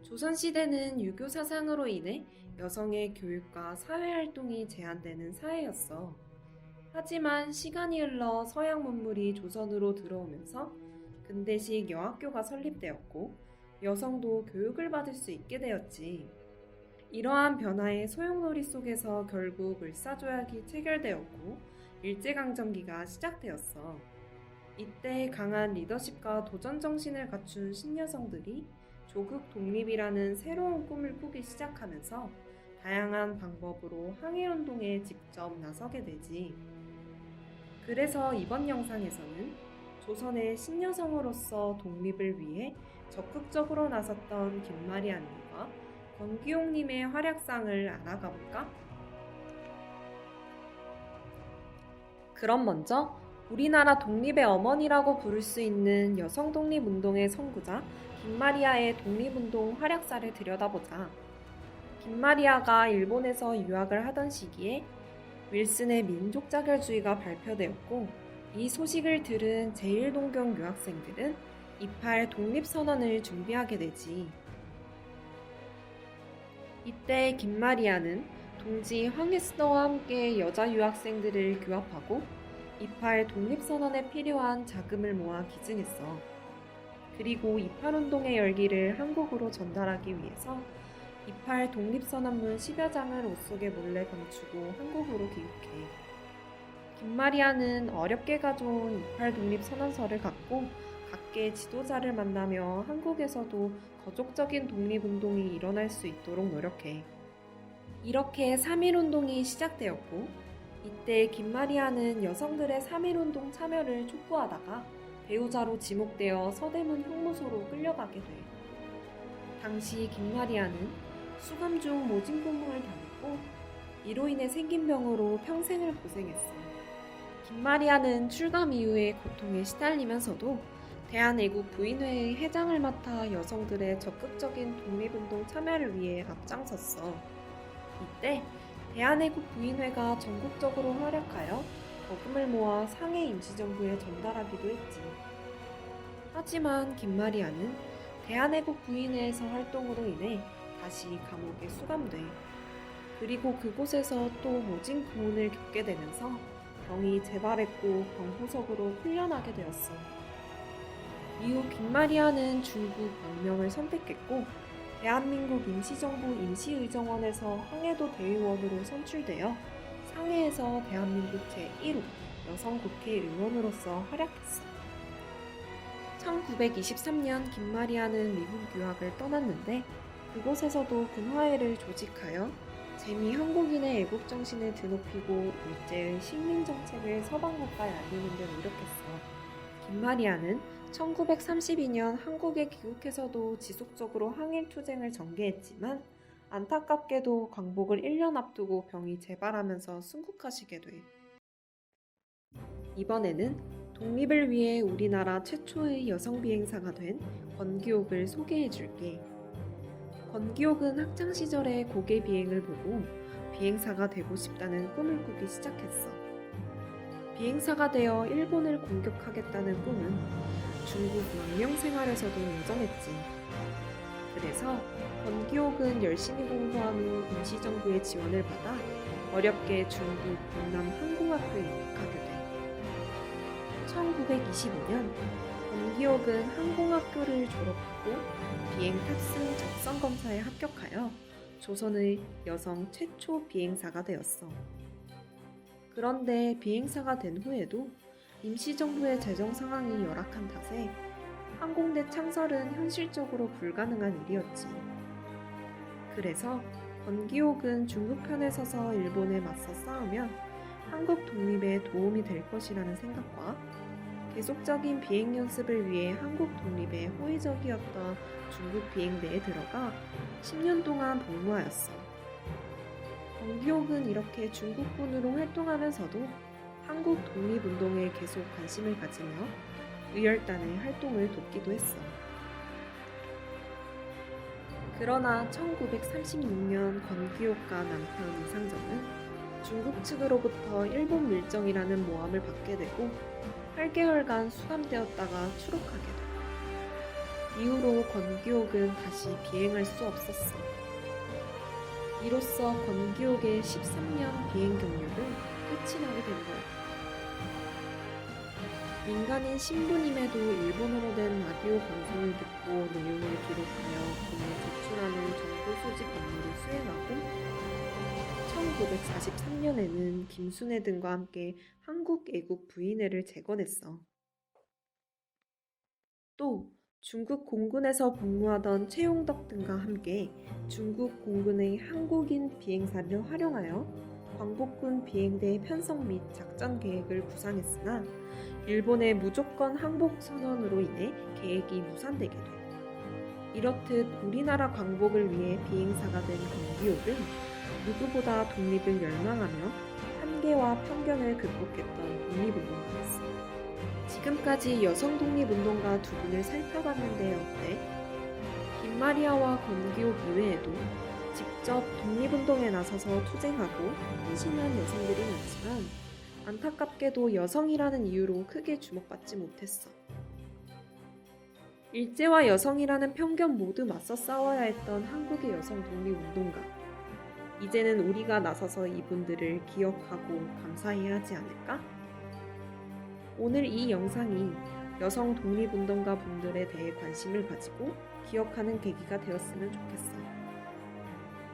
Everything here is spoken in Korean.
조선시대는 유교 사상으로 인해 여성의 교육과 사회활동이 제한되는 사회였어. 하지만 시간이 흘러 서양 문물이 조선으로 들어오면서 근대식 여학교가 설립되었고 여성도 교육을 받을 수 있게 되었지. 이러한 변화의 소용돌이 속에서 결국 을사조약이 체결되었고 일제강점기가 시작되었어. 이때 강한 리더십과 도전 정신을 갖춘 신여성들이 조국 독립이라는 새로운 꿈을 꾸기 시작하면서 다양한 방법으로 항일운동에 직접 나서게 되지. 그래서 이번 영상에서는 조선의 신여성으로서 독립을 위해 적극적으로 나섰던 김마리아님과 권기용님의 활약상을 알아가 볼까? 그럼 먼저 우리나라 독립의 어머니라고 부를 수 있는 여성 독립운동의 선구자 김마리아의 독립운동 활약사를 들여다보자. 김마리아가 일본에서 유학을 하던 시기에 윌슨의 민족자결주의가 발표되었고 이 소식을 들은 제1동경 유학생들은 이팔 독립선언을 준비하게 되지. 이때 김마리아는 동지 황헤스너와 함께 여자 유학생들을 교합하고 이팔 독립선언에 필요한 자금을 모아 기증했어. 그리고 이팔운동의 열기를 한국으로 전달하기 위해서 이팔 독립선언문 10여 장을 옷 속에 몰래 감추고 한국으로 귀국해. 김마리아는 어렵게 가져온 이팔 독립선언서를 갖고 각계 지도자를 만나며 한국에서도 거족적인 독립운동이 일어날 수 있도록 노력해. 이렇게 3.1운동이 시작되었고 이때 김마리아는 여성들의 3.1운동 참여를 촉구하다가 배우자로 지목되어 서대문 형무소로 끌려가게 돼. 당시 김마리아는 수감 중 모진 고문을 당했고 이로 인해 생긴 병으로 평생을 고생했어. 김마리아는 출감 이후에 고통에 시달리면서도 대한애국 부인회의 회장을 맡아 여성들의 적극적인 독립운동 참여를 위해 앞장섰어. 이때 대한애국 부인회가 전국적으로 활약하여 거금을 모아 상해 임시정부에 전달하기도 했지. 하지만 김마리아는 대한애국 부인회에서 활동으로 인해 다시 감옥에 수감돼. 그리고 그곳에서 또 모진 고문을 겪게 되면서 병이 재발했고 병부석으로 풀려나게 되었어. 이후 김마리아는 중국 망명을 선택했고 대한민국 임시정부 임시의정원에서 항해도 대의원으로 선출되어 상해에서 대한민국 제1호 여성 국회의원으로서 활약했어. 1923년 김마리아는 미국 유학을 떠났는데 그곳에서도 군화회를 조직하여 재미 한국인의 애국정신을 드높이고 일제의 식민정책을 서방국가에 알리는 데 노력했어. 김마리아는 1932년 한국에 귀국해서도 지속적으로 항일투쟁을 전개했지만 안타깝게도 광복을 1년 앞두고 병이 재발하면서 순국하시게 돼. 이번에는 독립을 위해 우리나라 최초의 여성 비행사가 된 권기옥을 소개해줄게. 권기옥은 학창시절에 고개 비행을 보고 비행사가 되고 싶다는 꿈을 꾸기 시작했어. 비행사가 되어 일본을 공격하겠다는 꿈은 중국 망명 생활에서도 여전했지. 그래서 권기옥은 열심히 공부한 후 임시정부의 지원을 받아 어렵게 중국 동남 항공학교에 입학하게 돼. 1925년 권기옥은 항공학교를 졸업하고 비행 탑승 적성 검사에 합격하여 조선의 여성 최초 비행사가 되었어. 그런데 비행사가 된 후에도 임시정부의 재정 상황이 열악한 탓에 항공대 창설은 현실적으로 불가능한 일이었지. 그래서 권기옥은 중국 편에 서서 일본에 맞서 싸우면 한국 독립에 도움이 될 것이라는 생각과 계속적인 비행 연습을 위해 한국 독립에 호의적이었던 중국 비행대에 들어가 10년 동안 복무하였어. 권기옥은 이렇게 중국군으로 활동하면서도 한국 독립운동에 계속 관심을 가지며 의열단의 활동을 돕기도 했어. 그러나 1936년 권기옥과 남편 이상정은 중국 측으로부터 일본 밀정이라는 모함을 받게 되고 8개월간 수감되었다가 추록하게 돼. 이후로 건기옥은 다시 비행할 수 없었어. 이로써 건기옥의 13년 비행 경력은 끝이 나게 된 거야. 민간인 신부님에도 일본어로 된 라디오 방송을 듣고 내용을 기록하여 군에 제출하는 정보 수집 업무를 수행하고 1943년에는 김순애 등과 함께 한국 애국 부인회를 재건했어. 또 중국 공군에서 복무하던 최용덕 등과 함께 중국 공군의 한국인 비행사를 활용하여 광복군 비행대 편성 및 작전 계획을 구상했으나 일본의 무조건 항복 선언으로 인해 계획이 무산되게 돼. 이렇듯 우리나라 광복을 위해 비행사가 된 건기옥은 누구보다 독립을 열망하며 한계와 편견을 극복했던 독립운동가였어. 지금까지 여성 독립운동가 두 분을 살펴봤는데 어때? 김마리아와 건기옥 이외에도 직접 독립운동에 나서서 투쟁하고 헌신한 여성들이 많지만 안타깝게도 여성이라는 이유로 크게 주목받지 못했어. 일제와 여성이라는 편견 모두 맞서 싸워야 했던 한국의 여성 독립운동가. 이제는 우리가 나서서 이분들을 기억하고 감사해야 하지 않을까? 오늘 이 영상이 여성 독립운동가 분들에 대해 관심을 가지고 기억하는 계기가 되었으면 좋겠어.